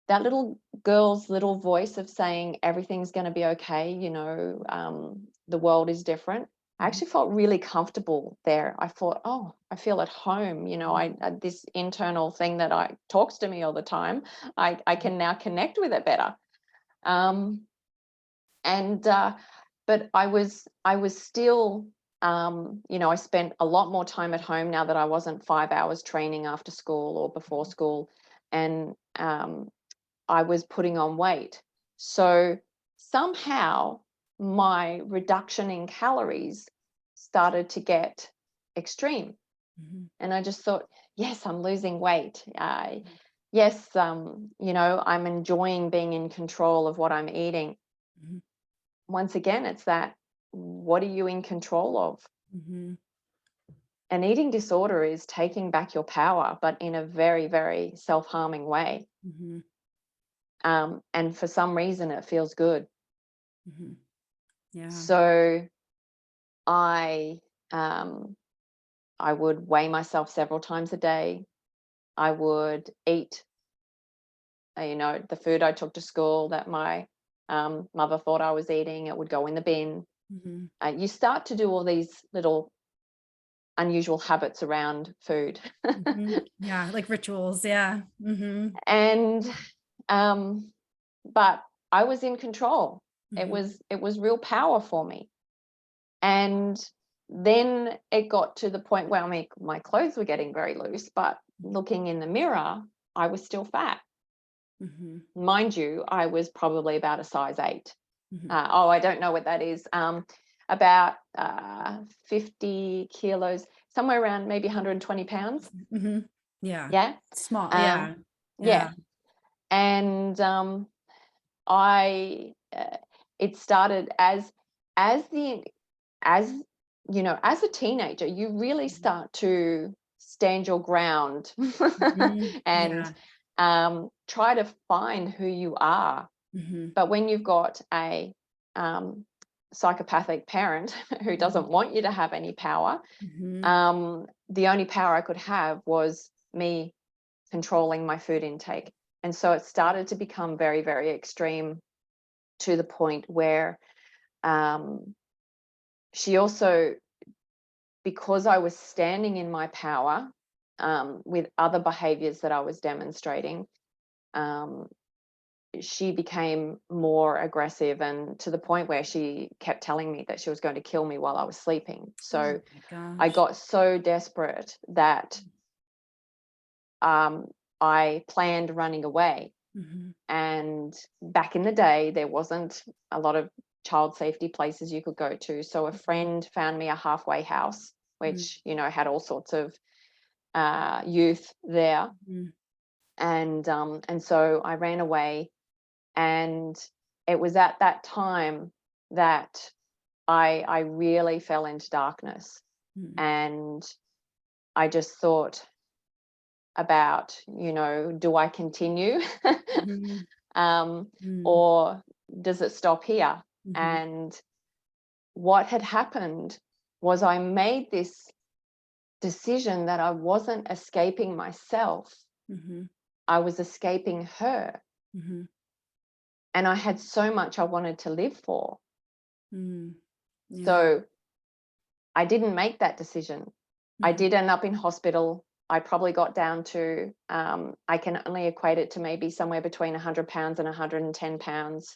that little girl's little voice of saying everything's going to be okay, the world is different, I actually felt really comfortable there. I thought, oh, I feel at home. I this internal thing that talks to me all the time, I can now connect with it better. But I was still, I spent a lot more time at home now that I wasn't 5 hours training after school or before school, and I was putting on weight. So somehow my reduction in calories started to get extreme. And I just thought, yes, I'm losing weight. Yes, I'm enjoying being in control of what I'm eating. Once again, it's that, what are you in control of? An eating disorder is taking back your power, but in a very, very self-harming way. And for some reason, it feels good. Yeah. So I would weigh myself several times a day. I would eat, the food I took to school that my mother thought I was eating. It would go in the bin. You start to do all these little unusual habits around food. Yeah, like rituals. Yeah. And but I was in control. It was real power for me. And then it got to the point where my clothes were getting very loose, but looking in the mirror, I was still fat. Mind you, I was probably about a size 8. I don't know what that is. About 50 kilos, somewhere around maybe 120 pounds. Yeah. Yeah. Small. Yeah. And it started as a teenager, you really start to stand your ground and try to find who you are. But when you've got a psychopathic parent who doesn't want you to have any power, the only power I could have was me controlling my food intake. And so it started to become very, very extreme, to the point where she also, because I was standing in my power with other behaviors that I was demonstrating, she became more aggressive, and to the point where she kept telling me that she was going to kill me while I was sleeping. So I got so desperate that I planned running away. And back in the day, there wasn't a lot of child safety places you could go to. So a friend found me a halfway house, which, had all sorts of youth there. And so I ran away. And it was at that time that I really fell into darkness. And I just thought about, do I continue? Or does it stop here? And what had happened was I made this decision that I wasn't escaping myself. I was escaping her. And I had so much I wanted to live for. So I didn't make that decision. I did end up in hospital. I probably got down to, I can only equate it to maybe somewhere between 100 pounds and 110 pounds.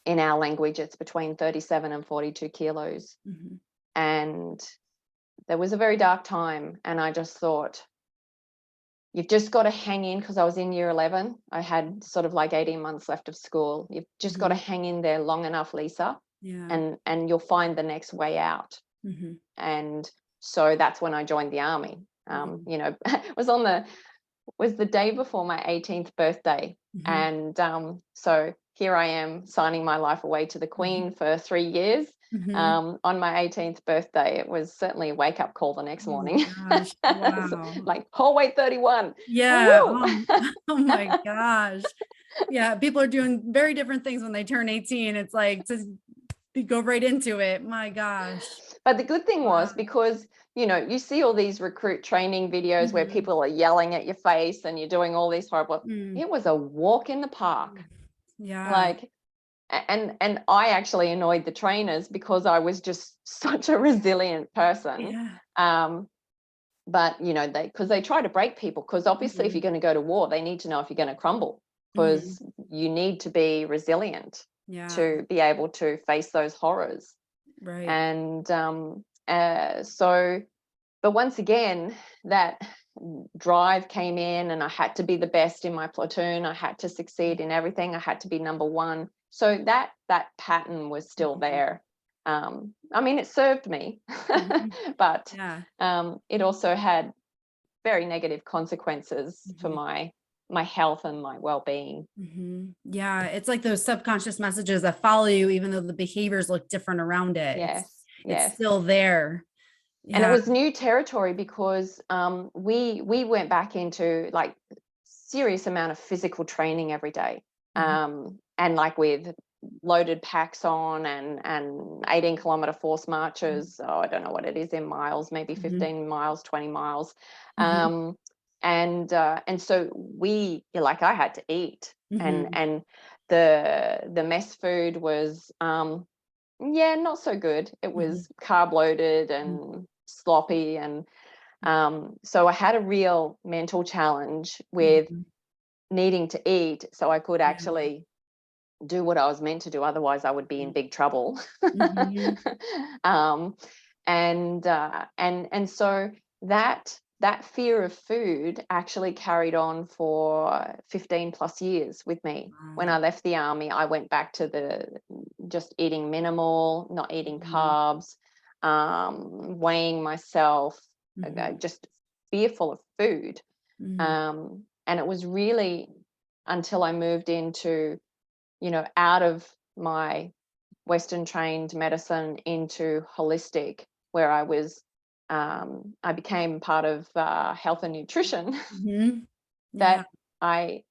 in our language, it's between 37 and 42 kilos. Mm-hmm. And there was a very dark time, and I just thought, you've just got to hang in, because I was in year 11. I had sort of like 18 months left of school. You've just got to hang in there long enough, Lisa, Yeah. and you'll find the next way out. Mm-hmm. And so that's when I joined the army. Mm-hmm. You know, was the day before my 18th birthday. Mm-hmm. And so here I am signing my life away to the Queen for 3 years. Mm-hmm. On my 18th birthday, it was certainly a wake-up call the next Oh morning. my gosh. Wow. Like, hallway 31. Yeah. Woo! Oh my gosh. Yeah. People are doing very different things when they turn 18. It's like to go right into it. My gosh. But the good thing Wow. was, because, you know, you see all these recruit training videos where Mhm. people are yelling at your face and you're doing all these horrible, Mm. it was a walk in the park. Yeah. Like, and I actually annoyed the trainers because I was just such a resilient person. Yeah. But you know, because they try to break people, because obviously if you're Mhm. going to go to war, they need to know if you're going to crumble, Mhm. because you need to be resilient Yeah. to be able to face those horrors. Right. And so, but once again, that drive came in, and I had to be the best in my platoon. I had to succeed in everything. I had to be number one. So that pattern was still Mhm. there. I mean, it served me, Mhm. but Yeah. it also had very negative consequences for Mhm. my health and my well-being. Mhm. Yeah. It's like those subconscious messages that follow you, even though the behaviors look different around it. Yes, It's yes. still there. And it Yeah. was new territory, because we went back into like serious amount of physical training every day, Mhm. and like with loaded packs on, and 18-kilometer force marches. Oh, I don't know what it is in miles, maybe Mhm. 15 miles, 20 miles. Mhm. um, and so like, I had to eat, and Mhm. the mess food was yeah, not so good. It Mhm. was carb loaded and sloppy, and so I had a real mental challenge with Mhm. needing to eat so I could Yeah. actually do what I was meant to do. Otherwise, I would be in big trouble. Mhm. um, and so that fear of food actually carried on for 15 plus years with me. When Wow. I left the army, I went back to the just eating minimal, not eating Mhm. carbs, weighing myself, Mhm. just fearful of food. Mhm. And it was really until I moved into, you know, out of my Western trained medicine into holistic, where I became part of health and nutrition, Mhm. Yeah. that I,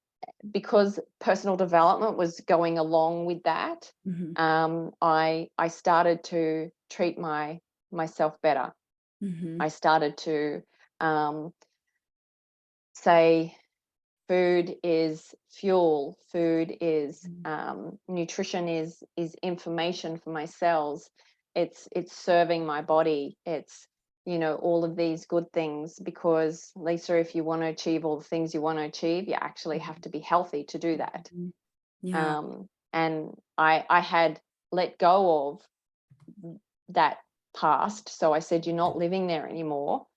because personal development was going along with that, Mhm. I started to treat myself better. Mhm. I started to um, say, food is fuel, food is Mhm. nutrition is information for my cells. It's serving my body. It's, you know, all of these good things, because Lisa, if you want to achieve all the things you want to achieve, you actually have to be healthy to do that. Mhm. Yeah. And I had let go of that past. So I said, you're not living there anymore.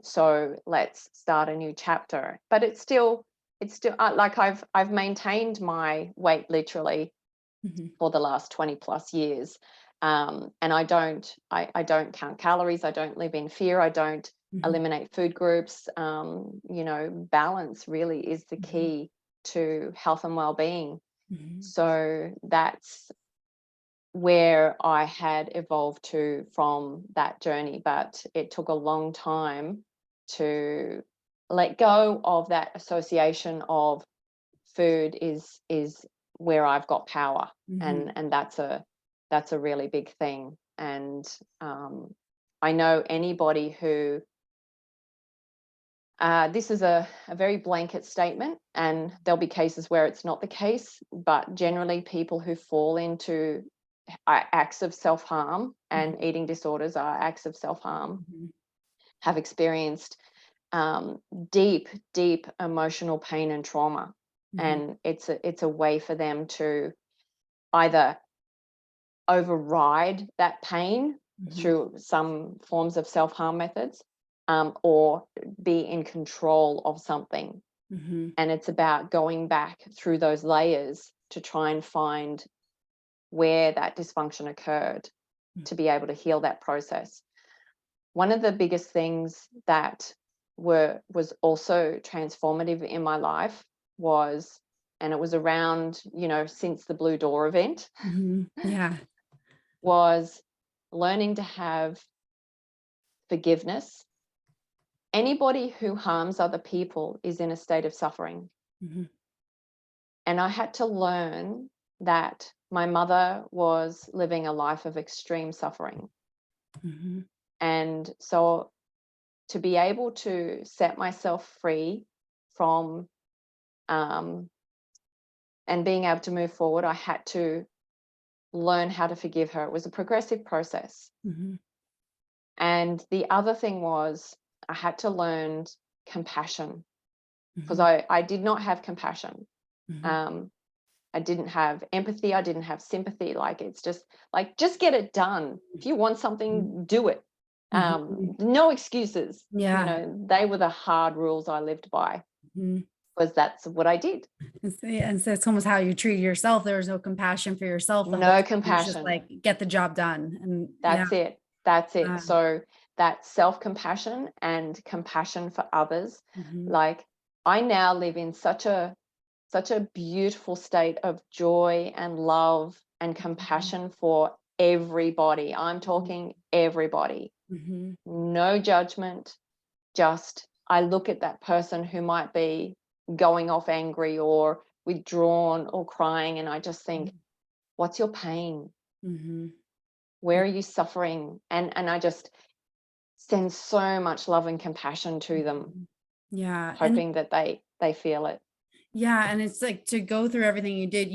So let's start a new chapter. But it's still like I've maintained my weight literally Mhm. for the last 20 plus years. And I don't count calories. I don't live in fear. I don't Mhm. eliminate food groups. You know, balance really is the Mhm. key to health and well-being. Mhm. So that's where I had evolved to from that journey, but it took a long time to let go of that association of food is where I've got power, Mhm. and that's a really big thing. And I know anybody who this is a very blanket statement, and there'll be cases where it's not the case, but generally people who fall into acts of self-harm, and Mhm. eating disorders are acts of self-harm, Mhm. have experienced deep, deep emotional pain and trauma. Mhm. And it's a way for them to either override that pain through some forms of self-harm methods, or be in control of something. And it's about going back through those layers to try and find where that dysfunction occurred to be able to heal that process. One of the biggest things that was also transformative in my life was, and it was around, since the Blue Door event, Yeah. was learning to have forgiveness. Anybody who harms other people is in a state of suffering. And I had to learn that my mother was living a life of extreme suffering. And so to be able to set myself free from and being able to move forward, I had to learn how to forgive her. It was a progressive process. And the other thing was I had to learn compassion, because I did not have compassion. I didn't have empathy. I didn't have sympathy. Like, it's just like, just get it done. If you want something, do it. No excuses. Yeah. They were the hard rules I lived by, because that's what I did. And so it's almost how you treat yourself. There was no compassion for yourself. The whole No time. It was compassion. just like, get the job done. And That's it. That's it. Um, So that self-compassion and compassion for others, like, I now live in such a beautiful state of joy and love and compassion for everybody. I'm talking everybody. No judgment. Just, I look at that person who might be going off angry or withdrawn or crying, and I just think, what's your pain? Where are you suffering? And I just send so much love and compassion to them, Yeah. hoping that they feel it. Yeah, and it's like, to go through everything you did,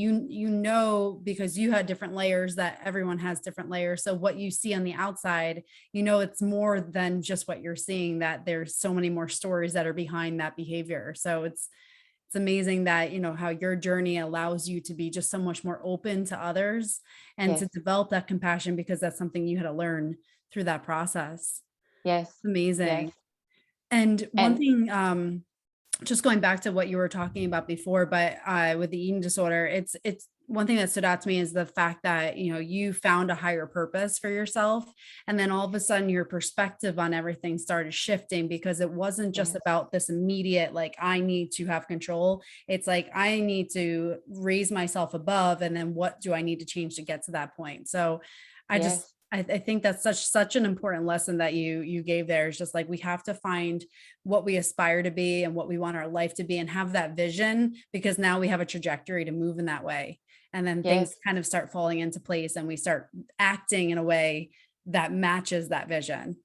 because you had different layers, that everyone has different layers. So what you see on the outside, it's more than just what you're seeing, that there's so many more stories that are behind that behavior. So it's amazing that, how your journey allows you to be just so much more open to others and to Yes. develop that compassion, because that's something you had to learn through that process. Yes. Amazing. Yes. And one And thing, just going back to what you were talking about before, but with the eating disorder, it's one thing that stood out to me is the fact that, you found a higher purpose for yourself. And then all of a sudden your perspective on everything started shifting, because it wasn't just yes. about this immediate, like, I need to have control. It's like, I need to raise myself above. And then what do I need to change to get to that point? So Yes. I think that's such an important lesson that you gave there. Is just like, we have to find what we aspire to be and what we want our life to be, and have that vision, because now we have a trajectory to move in that way. And then things Yes. kind of start falling into place, and we start acting in a way that matches that vision. So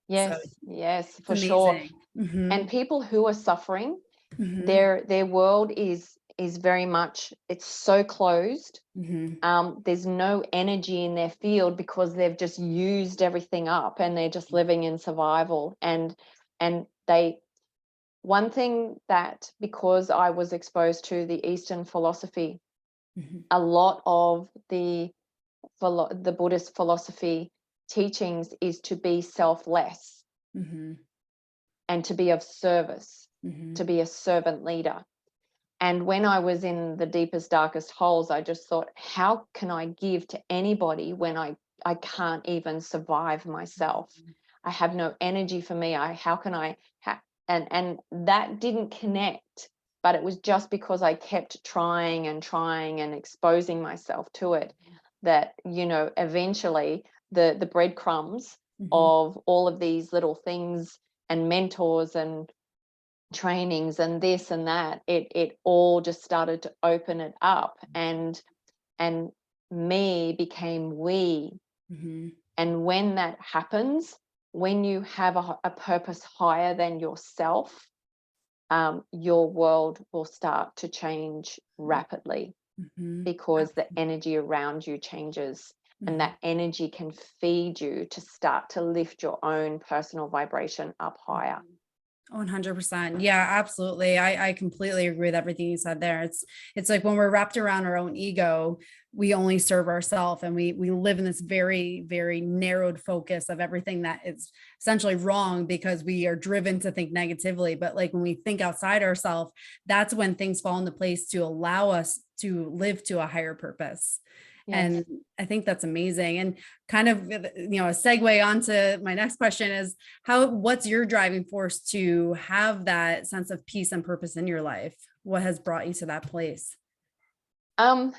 Yes. Yes, it's for sure. amazing. And people who are suffering, Mhm. their world is very much, it's so closed. Mhm. There's no energy in their field, because they've just used everything up and they're just living in survival. And one thing that, because I was exposed to the Eastern philosophy, Mhm. a lot of the Buddhist philosophy teachings is to be selfless Mhm. and to be of service, Mhm. to be a servant leader. And when I was in the deepest, darkest holes, I just thought, how can I give to anybody when I can't even survive myself? I have no energy for me. How can I? And that didn't connect, but it was just because I kept trying and exposing myself to it, that, eventually the breadcrumbs Mhm. of all of these little things and mentors and trainings and this and that, it all just started to open it up, and me became we. Mhm. And when that happens, when you have a purpose higher than yourself, your world will start to change rapidly, Mhm. because the energy around you changes, and Mhm. that energy can feed you to start to lift your own personal vibration up higher. 100%. Yeah, absolutely. I completely agree with everything you said there. It's like when we're wrapped around our own ego, we only serve ourselves, and we live in this very, very narrowed focus of everything that is essentially wrong because we are driven to think negatively. But like when we think outside ourselves, that's when things fall into place to allow us to live to a higher purpose. Yes. And I think that's amazing. And kind of, a segue onto my next question is what's your driving force to have that sense of peace and purpose in your life? What has brought you to that place? Um,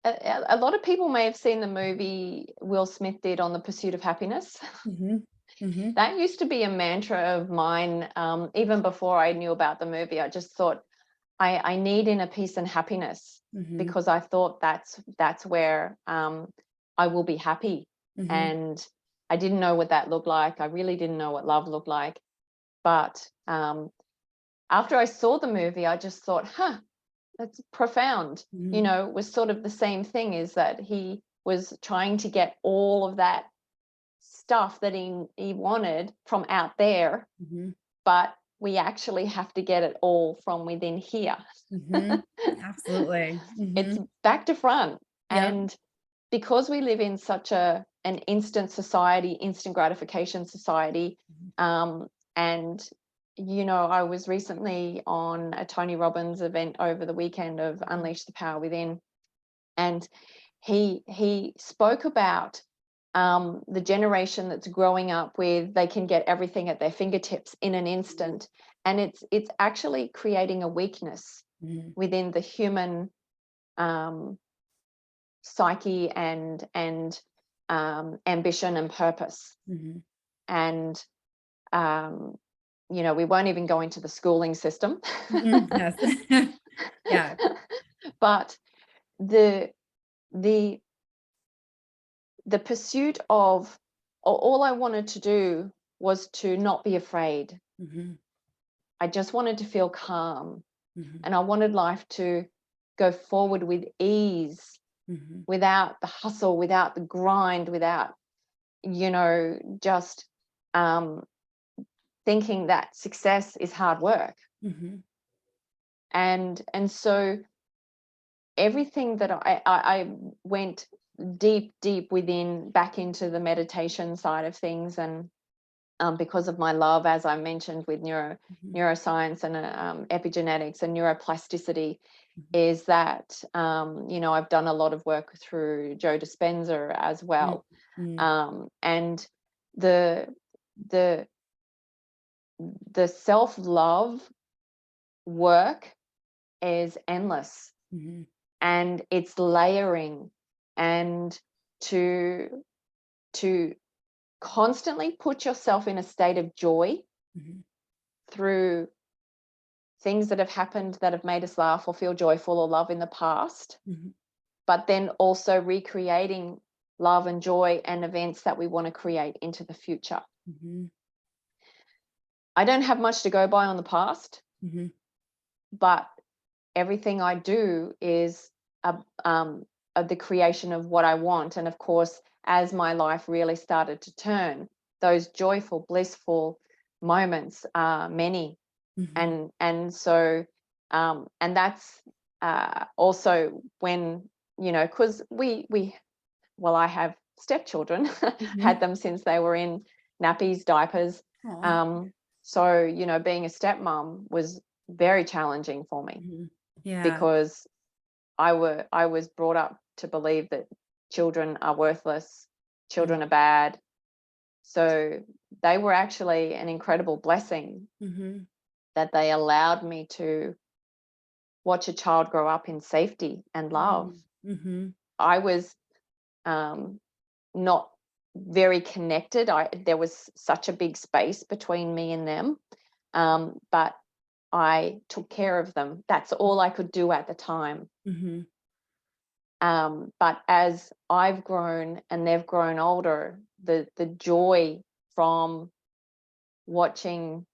a lot of people may have seen the movie Will Smith did on The Pursuit of Happiness. Hmm. Hmm. That used to be a mantra of mine. Even before I knew about the movie, I just thought I need inner peace and happiness, Hmm. because I thought that's where I will be happy. Hmm. And I didn't know what that looked like. I really didn't know what love looked like. But after I saw the movie, I just thought, that's profound. Hmm. It was sort of the same thing, is that he was trying to get all of that stuff that he wanted from out there, Hmm. but we actually have to get it all from within here. Hmm. Absolutely. Hmm. It's back to front. Yep. And because we live in such an instant society, instant gratification society, and I was recently on a Tony Robbins event over the weekend of Unleash the Power Within, and he spoke about the generation that's growing up with, they can get everything at their fingertips in an instant, and it's actually creating a weakness Hmm. within the human um, psyche and ambition and purpose. Hmm. And um, we won't even go into the schooling system. Hmm. Yes. Yeah. But the the the pursuit of, all I wanted to do was to not be afraid. Hmm. I just wanted to feel calm, Hmm. and I wanted life to go forward with ease, Hmm. without the hustle, without the grind, without just um, thinking that success is hard work. Hmm. And so everything that I went deep within, back into the meditation side of things. And because of my love, as I mentioned, with neuroscience and epigenetics and neuroplasticity, is that I've done a lot of work through Joe Dispenza as well. Hmm. And the the the self-love work is endless, Hmm. and it's layering, and to to constantly put yourself in a state of joy Hmm. through things that have happened that have made us laugh or feel joyful or love in the past, Hmm. but then also recreating love and joy and events that we want to create into the future. Hmm. I don't have much to go by on the past, Hmm. but everything I do is the creation of what I want. And of course, as my life really started to turn, those joyful, blissful moments are many. Hmm. And that's also when, because I have stepchildren, Hmm. had them since they were in nappies, diapers. Aw. Um, so, being a stepmom was very challenging for me, Mhm. Yeah. because I was brought up to believe that children are worthless, children are bad. So they were actually an incredible blessing, Mhm. that they allowed me to watch a child grow up in safety and love. Mhm. Mhm. I was not very connected. There was such a big space between me and them, but I took care of them. That's all I could do at the time. Mhm. But as I've grown and they've grown older, the joy from watching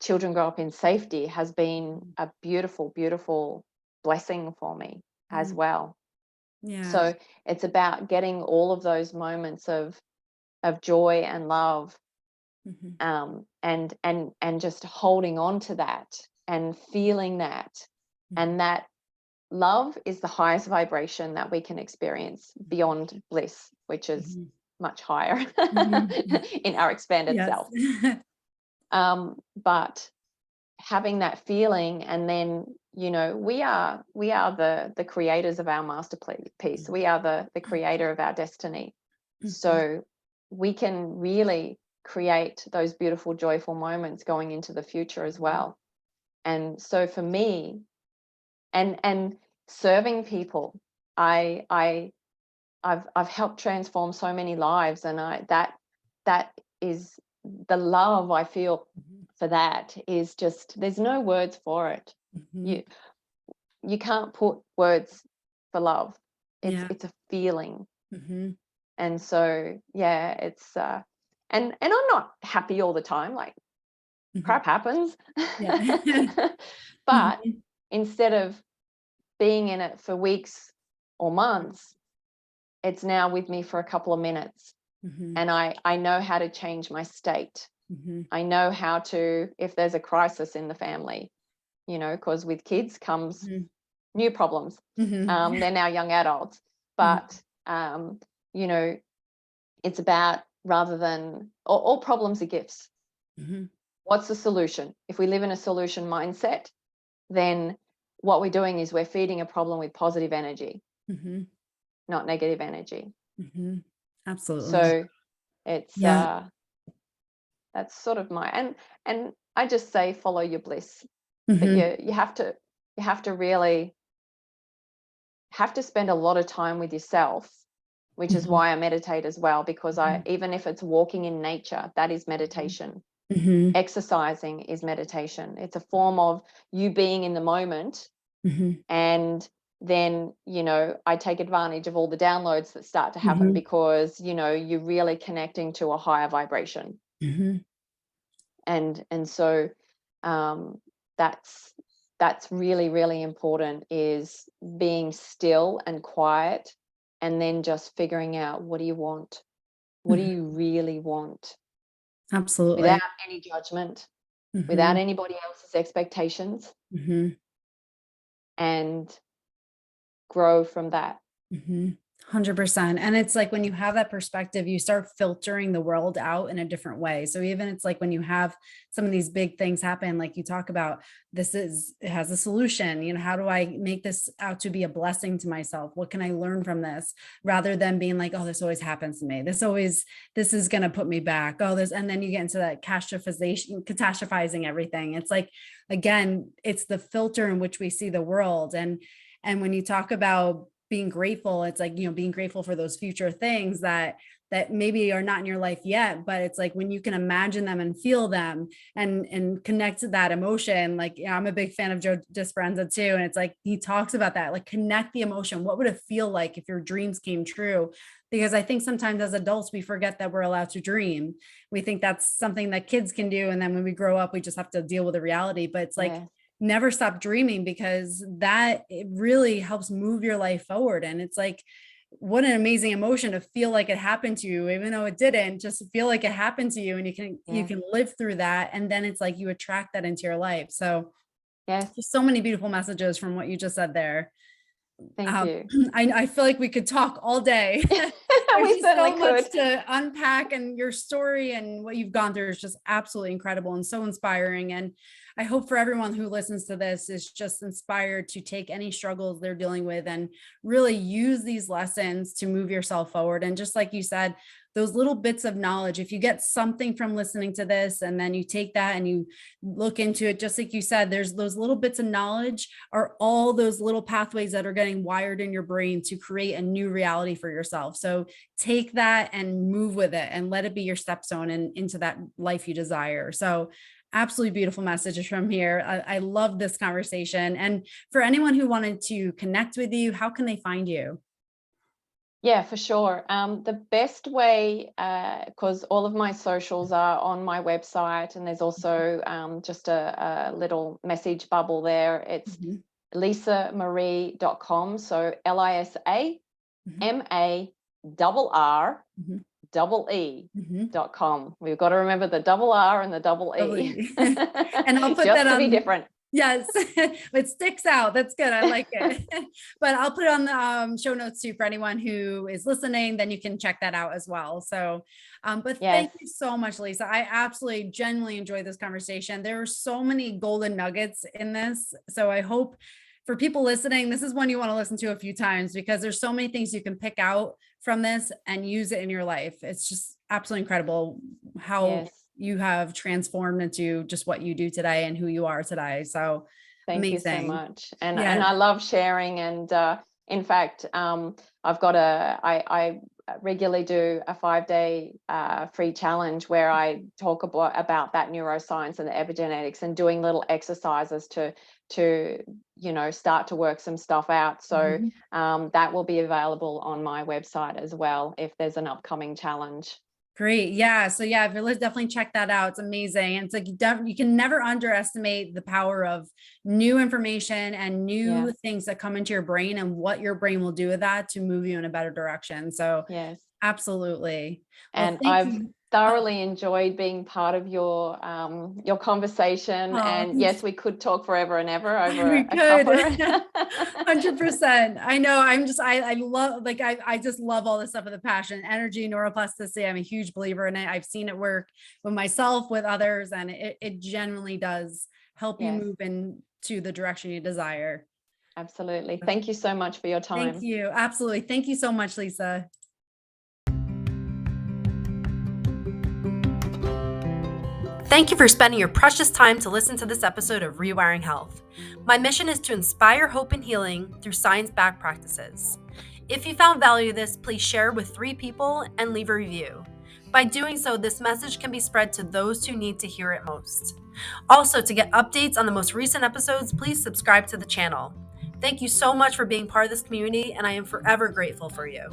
children grow up in safety has been a beautiful, beautiful blessing for me as Mm. well. Yeah. So it's about getting all of those moments of joy and love and just holding on to that and feeling that. And that love is the highest vibration that we can experience beyond bliss, which is much higher in our expanded Yes. self. But having that feeling, and then, you know, we are the creators of our masterpiece. We are the creator of our destiny. So we can really create those beautiful, joyful moments going into the future as well. And so for me, and serving people, I've helped transform so many lives, and that is the love I feel for that is just, there's no words for it. You can't put words for love. It's a feeling. And so it's and I'm not happy all the time, like crap happens. But instead of being in it for weeks or months, it's now with me for a couple of minutes. And I know how to change my state. I know how to, if there's a crisis in the family, you know, because with kids comes new problems. They're now young adults. But, you know, it's about, rather than, all problems are gifts. What's the solution? If we live in a solution mindset, then what we're doing is we're feeding a problem with positive energy, not negative energy. Absolutely. So it's that's sort of my, and I just say follow your bliss. But you have to really have to spend a lot of time with yourself, which is why I meditate as well, because even if it's walking in nature, that is meditation. Exercising is meditation. It's a form of you being in the moment. And then, you know, I take advantage of all the downloads that start to happen because, you know, you're really connecting to a higher vibration. And so that's really, really important, is being still and quiet, and then just figuring out, what do you want? What do you really want? Absolutely. Without any judgment, without anybody else's expectations, and grow from that. 100%. And it's like, when you have that perspective, you start filtering the world out in a different way. So even it's like when you have some of these big things happen, like you talk about, it has a solution, you know, how do I make this out to be a blessing to myself? What can I learn from this? Rather than being like, oh, this always happens to me. This is going to put me back. Oh, and then you get into that catastrophizing everything. It's like, again, it's the filter in which we see the world. And when you talk about being grateful, it's like, you know, being grateful for those future things that maybe are not in your life yet, but it's like when you can imagine them and feel them and connect to that emotion. Like, you know, I'm a big fan of Joe Dispenza too. And it's like, he talks about that, like, connect the emotion. What would it feel like if your dreams came true? Because I think sometimes as adults, we forget that we're allowed to dream. We think that's something that kids can do. And then when we grow up, we just have to deal with the reality. But it's like, never stop dreaming, because it really helps move your life forward. And it's like, what an amazing emotion to feel like it happened to you, even though it didn't. Just feel like it happened to you, and you can live through that. And then it's like you attract that into your life. So just so many beautiful messages from what you just said there. Thank you. I feel like we could talk all day. We certainly so could. much to unpack, and your story and what you've gone through is just absolutely incredible and so inspiring. And I hope for everyone who listens to this is just inspired to take any struggles they're dealing with and really use these lessons to move yourself forward. And just like you said, those little bits of knowledge, if you get something from listening to this and then you take that and you look into it, just like you said, there's those little bits of knowledge are all those little pathways that are getting wired in your brain to create a new reality for yourself. So take that and move with it and let it be your stepstone and into that life you desire. So absolutely beautiful messages from here. I love this conversation. And for anyone who wanted to connect with you, how can they find you? Yeah, for sure. The best way, because all of my socials are on my website, and there's also just a little message bubble there. It's lisamarree.com. So LISAMARRR Mhm. We've got to remember the double R and the double Double E. E. And I'll put Just that to be on. different. Yes, it sticks out. That's good. I like it. But I'll put it on the show notes too for anyone who is listening. Then you can check that out as well. So, but Yes. thank you so much, Lisa. I absolutely genuinely enjoyed this conversation. There are so many golden nuggets in this. So I hope for people listening, this is one you want to listen to a few times because there's so many things you can pick out from this and use it in your life. It's just absolutely incredible how Yes. you have transformed into just what you do today and who you are today. So Thank you so amazing. much. And Yeah. I love sharing. And in fact, I've got I regularly do a 5-day free challenge where I talk about that neuroscience and the epigenetics and doing little exercises to start to work some stuff out. So that will be available on my website as well if there's an upcoming challenge. Great. Yeah. So yeah, if you're definitely check that out. It's amazing. And it's like you can never underestimate the power of new information and new things that come into your brain and what your brain will do with that to move you in a better direction. So yes, absolutely. Well, and thank I've you. thoroughly enjoyed being part of your conversation. Oh, And yes, we could talk forever and ever over we a could. cuppa. 100%. I know. I love, like, I just love all this stuff with the passion, energy, neuroplasticity. I'm a huge believer in it. I've seen it work with myself, with others, and it genuinely does help you Yes. move into the direction you desire. Absolutely. Thank you so much for your time. Thank you. Absolutely. Thank you so much, Lisa. Thank you for spending your precious time to listen to this episode of Rewiring Health. My mission is to inspire hope and healing through science-backed practices. If you found value in this, please share with 3 people and leave a review. By doing so, this message can be spread to those who need to hear it most. Also, to get updates on the most recent episodes, please subscribe to the channel. Thank you so much for being part of this community, and I am forever grateful for you.